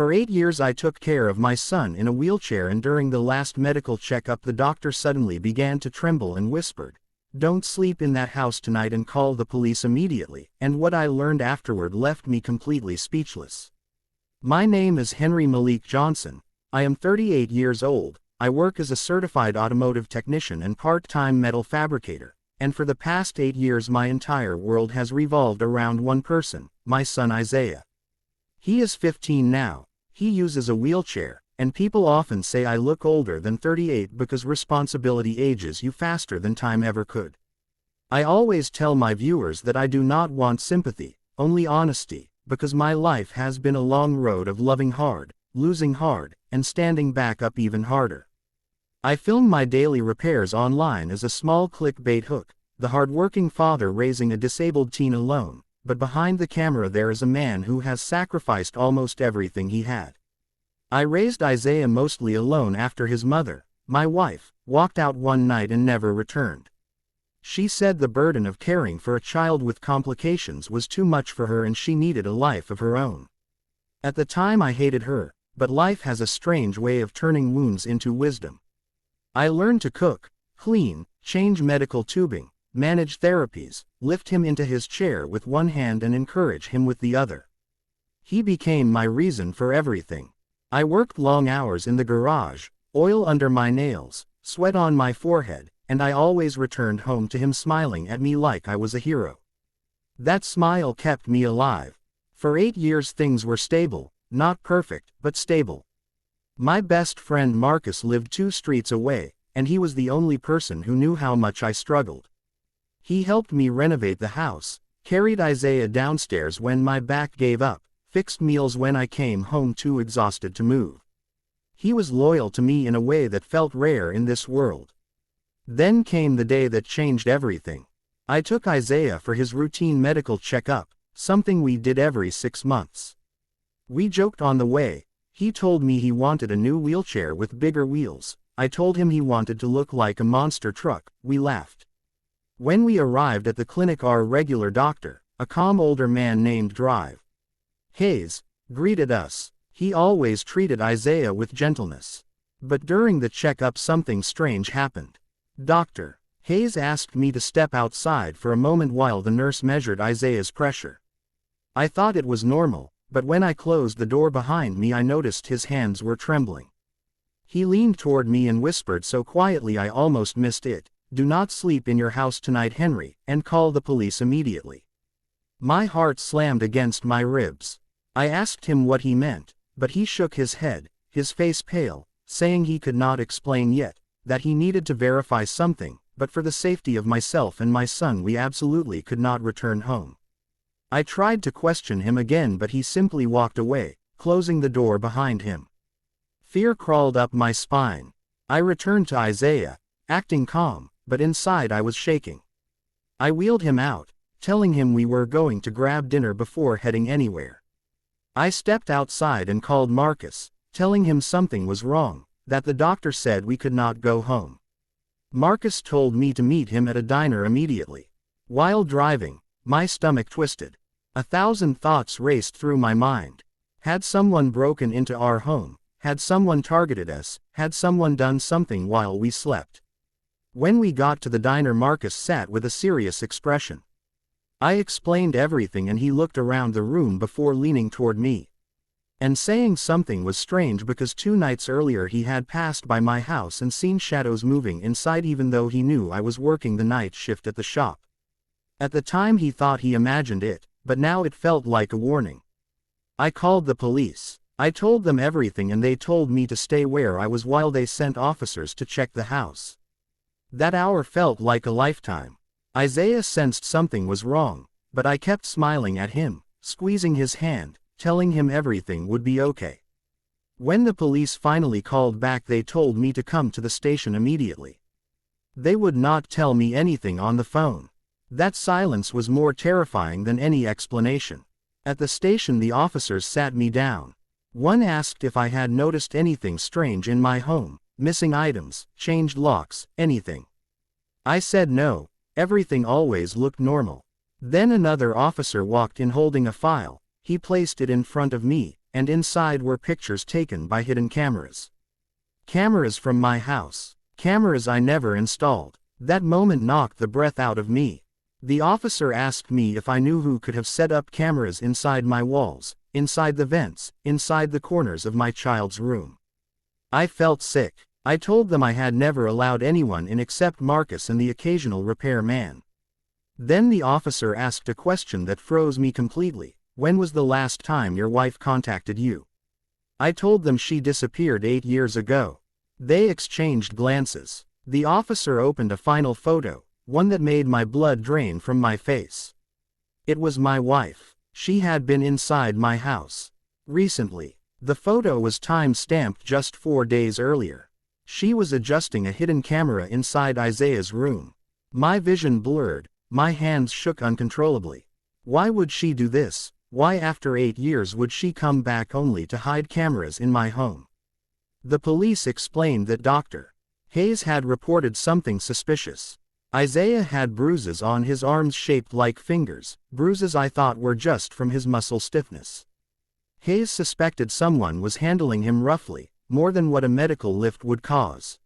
For 8 years I took care of my son in a wheelchair, and during the last medical checkup the doctor suddenly began to tremble and whispered, "Don't sleep in that house tonight and call the police immediately," and what I learned afterward left me completely speechless. My name is Henry Malik Johnson. I am 38 years old. I work as a certified automotive technician and part-time metal fabricator, and for the past 8 years my entire world has revolved around one person, my son Isaiah. He is 15 now. He uses a wheelchair, and people often say I look older than 38 because responsibility ages you faster than time ever could. I always tell my viewers that I do not want sympathy, only honesty, because my life has been a long road of loving hard, losing hard, and standing back up even harder. I film my daily repairs online as a small clickbait hook, the hardworking father raising a disabled teen alone, but behind the camera there is a man who has sacrificed almost everything he had. I raised Isaiah mostly alone after his mother, my wife, walked out one night and never returned. She said the burden of caring for a child with complications was too much for her and she needed a life of her own. At the time I hated her, but life has a strange way of turning wounds into wisdom. I learned to cook, clean, change medical tubing, manage therapies, lift him into his chair with one hand and encourage him with the other. He became my reason for everything. I worked long hours in the garage, oil under my nails, sweat on my forehead, and I always returned home to him smiling at me like I was a hero. That smile kept me alive. For 8 years things were stable, not perfect, but stable. My best friend Marcus lived 2 streets away, and he was the only person who knew how much I struggled. He helped me renovate the house, carried Isaiah downstairs when my back gave up, fixed meals when I came home too exhausted to move. He was loyal to me in a way that felt rare in this world. Then came the day that changed everything. I took Isaiah for his routine medical checkup, something we did every 6 months. We joked on the way. He told me he wanted a new wheelchair with bigger wheels. I told him he wanted to look like a monster truck. We laughed. When we arrived at the clinic, our regular doctor, a calm older man named Drive Hayes, greeted us. He always treated Isaiah with gentleness. But during the checkup something strange happened. Dr. Hayes asked me to step outside for a moment while the nurse measured Isaiah's pressure. I thought it was normal, but when I closed the door behind me I noticed his hands were trembling. He leaned toward me and whispered so quietly I almost missed it, "Do not sleep in your house tonight, Henry, and call the police immediately." My heart slammed against my ribs. I asked him what he meant, but he shook his head, his face pale, saying he could not explain yet, that he needed to verify something, but for the safety of myself and my son we absolutely could not return home. I tried to question him again but he simply walked away, closing the door behind him. Fear crawled up my spine. I returned to Isaiah, acting calm, but inside I was shaking. I wheeled him out, telling him we were going to grab dinner before heading anywhere. I stepped outside and called Marcus, telling him something was wrong, that the doctor said we could not go home. Marcus told me to meet him at a diner immediately. While driving, my stomach twisted. 1,000 thoughts raced through my mind. Had someone broken into our home? Had someone targeted us? Had someone done something while we slept? When we got to the diner, Marcus sat with a serious expression. I explained everything and he looked around the room before leaning toward me. And saying something was strange because 2 nights earlier he had passed by my house and seen shadows moving inside even though he knew I was working the night shift at the shop. At the time he thought he imagined it, but now it felt like a warning. I called the police. I told them everything and they told me to stay where I was while they sent officers to check the house. That hour felt like a lifetime. Isaiah sensed something was wrong, but I kept smiling at him, squeezing his hand, telling him everything would be okay. When the police finally called back they told me to come to the station immediately. They would not tell me anything on the phone. That silence was more terrifying than any explanation. At the station the officers sat me down. One asked if I had noticed anything strange in my home, missing items, changed locks, anything. I said no, everything always looked normal. Then another officer walked in holding a file. He placed it in front of me, and inside were pictures taken by hidden cameras. Cameras from my house. Cameras I never installed. That moment knocked the breath out of me. The officer asked me if I knew who could have set up cameras inside my walls, inside the vents, inside the corners of my child's room. I felt sick. I told them I had never allowed anyone in except Marcus and the occasional repair man. Then the officer asked a question that froze me completely. When was the last time your wife contacted you? I told them she disappeared 8 years ago. They exchanged glances. The officer opened a final photo, one that made my blood drain from my face. It was my wife. She had been inside my house recently. The photo was time-stamped just 4 days earlier. She was adjusting a hidden camera inside Isaiah's room. My vision blurred, my hands shook uncontrollably. Why would she do this? Why after 8 years would she come back only to hide cameras in my home? The police explained that Dr. Hayes had reported something suspicious. Isaiah had bruises on his arms shaped like fingers, bruises I thought were just from his muscle stiffness. Hayes suspected someone was handling him roughly, more than what a medical lift would cause.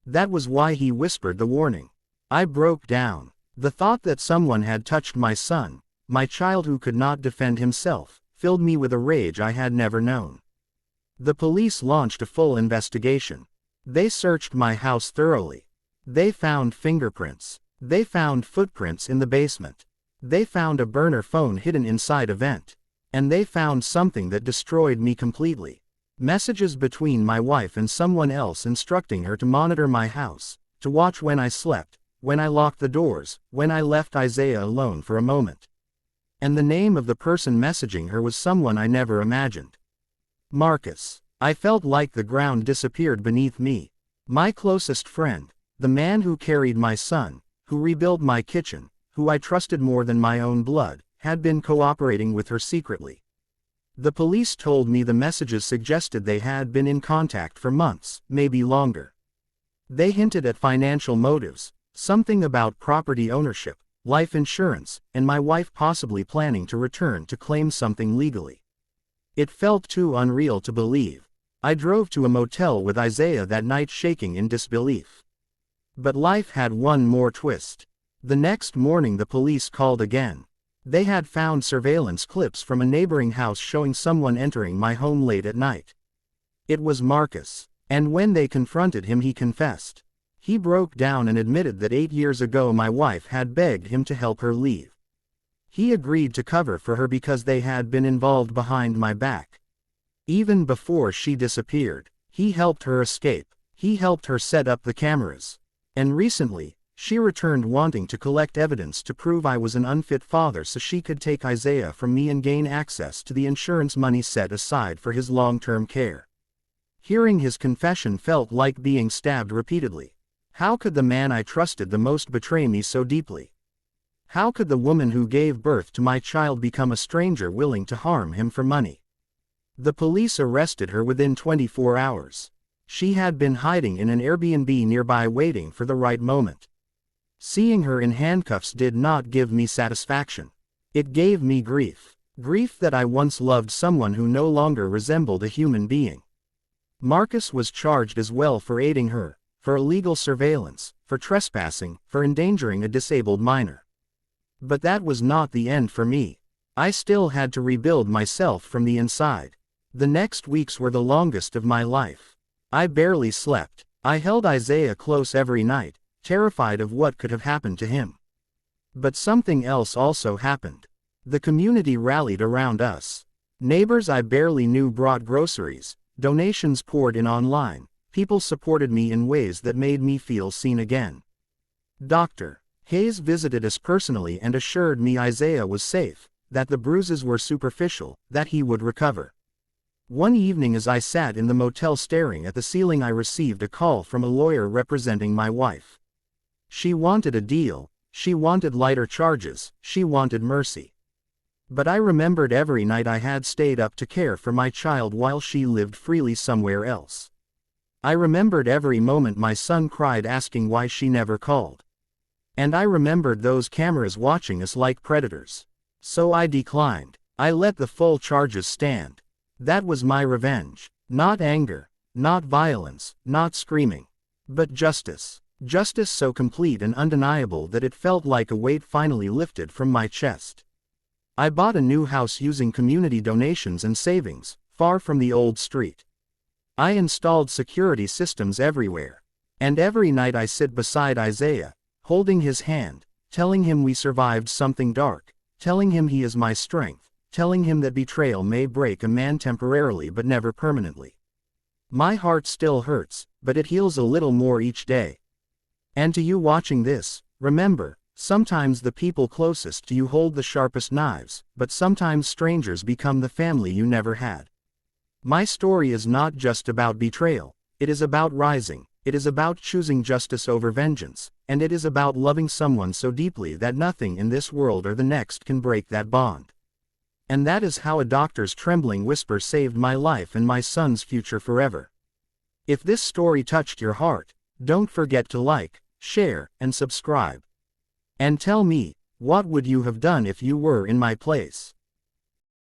That was why he whispered the warning. I broke down. The thought that someone had touched my son, my child who could not defend himself, filled me with a rage I had never known. The police launched a full investigation. They searched my house thoroughly. They found fingerprints. They found footprints in the basement. They found a burner phone hidden inside a vent. And they found something that destroyed me completely. Messages between my wife and someone else instructing her to monitor my house, to watch when I slept, when I locked the doors, when I left Isaiah alone for a moment. And the name of the person messaging her was someone I never imagined. Marcus. I felt like the ground disappeared beneath me. My closest friend, the man who carried my son, who rebuilt my kitchen, who I trusted more than my own blood, had been cooperating with her secretly. The police told me the messages suggested they had been in contact for months, maybe longer. They hinted at financial motives, something about property ownership, life insurance, and my wife possibly planning to return to claim something legally. It felt too unreal to believe. I drove to a motel with Isaiah that night shaking in disbelief. But life had one more twist. The next morning the police called again. They had found surveillance clips from a neighboring house showing someone entering my home late at night. It was Marcus. And when they confronted him he confessed. He broke down and admitted that 8 years ago my wife had begged him to help her leave. He agreed to cover for her because they had been involved behind my back. Even before she disappeared, he helped her escape. He helped her set up the cameras. And recently, she returned wanting to collect evidence to prove I was an unfit father so she could take Isaiah from me and gain access to the insurance money set aside for his long-term care. Hearing his confession felt like being stabbed repeatedly. How could the man I trusted the most betray me so deeply? How could the woman who gave birth to my child become a stranger willing to harm him for money? The police arrested her within 24 hours. She had been hiding in an Airbnb nearby waiting for the right moment. Seeing her in handcuffs did not give me satisfaction. It gave me grief. Grief that I once loved someone who no longer resembled a human being. Marcus was charged as well for aiding her, for illegal surveillance, for trespassing, for endangering a disabled minor. But that was not the end for me. I still had to rebuild myself from the inside. The next weeks were the longest of my life. I barely slept. I held Isaiah close every night, terrified of what could have happened to him. But something else also happened. The community rallied around us. Neighbors I barely knew brought groceries, donations poured in online, people supported me in ways that made me feel seen again. Dr. Hayes visited us personally and assured me Isaiah was safe, that the bruises were superficial, that he would recover. One evening as I sat in the motel staring at the ceiling I received a call from a lawyer representing my wife. She wanted a deal, she wanted lighter charges, she wanted mercy. But I remembered every night I had stayed up to care for my child while she lived freely somewhere else. I remembered every moment my son cried asking why she never called. And I remembered those cameras watching us like predators. So I declined. I let the full charges stand. That was my revenge. Not anger, not violence, not screaming. But justice. Justice so complete and undeniable that it felt like a weight finally lifted from my chest. I bought a new house using community donations and savings, far from the old street. I installed security systems everywhere. And every night I sit beside Isaiah, holding his hand, telling him we survived something dark, telling him he is my strength, telling him that betrayal may break a man temporarily but never permanently. My heart still hurts, but it heals a little more each day. And to you watching this, remember, sometimes the people closest to you hold the sharpest knives, but sometimes strangers become the family you never had. My story is not just about betrayal, it is about rising, it is about choosing justice over vengeance, and it is about loving someone so deeply that nothing in this world or the next can break that bond. And that is how a doctor's trembling whisper saved my life and my son's future forever. If this story touched your heart, don't forget to like, share, and subscribe. And tell me, what would you have done if you were in my place?